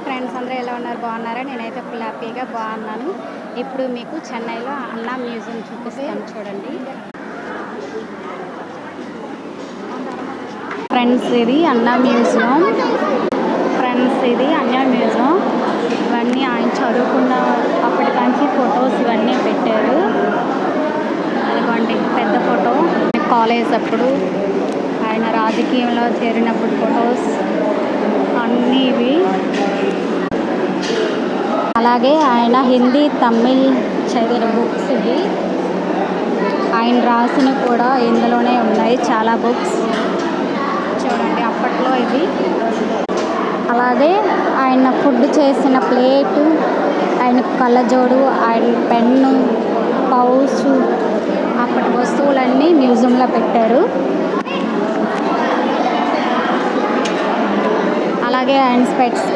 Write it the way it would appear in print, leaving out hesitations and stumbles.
Friends అందరూ ఎలా ఉన్నారు? బాగున్నారా? నేనైతే ఫుల్ హ్యాపీగా బాగున్నాను. ఇప్పుడు మీకు చెన్నైలో అన్నా మ్యూజియం చూపిస్తాను చూడండి. ఫ్రెండ్స్ ఇది అన్నా మ్యూజియం. ఇవన్నీ ఆయన చదువుకున్న అప్పటికాంచి ఫొటోస్ ఇవన్నీ పెట్టారు. అదిగోండి పెద్ద ఫోటో కాలేజ్ అప్పుడు, ఆయన రాజకీయంలో చేరినప్పుడు ఫొటోస్ అన్నీ ఇవి. అలాగే ఆయన హిందీ తమిళ్ చదివిన బుక్స్ ఇవి. ఆయన రాసిన కూడా ఇందులోనే ఉన్నాయి చాలా బుక్స్ చూడండి అప్పట్లో ఇవి. అలాగే ఆయన ఫుడ్ చేసిన ప్లేటు, ఆయన కళ్ళజోడు, ఆయన పెన్ను, పౌచ్, అప్పటి వస్తువులన్నీ మ్యూజియంలో పెట్టారు. అలాగే ఆయన స్పెట్స్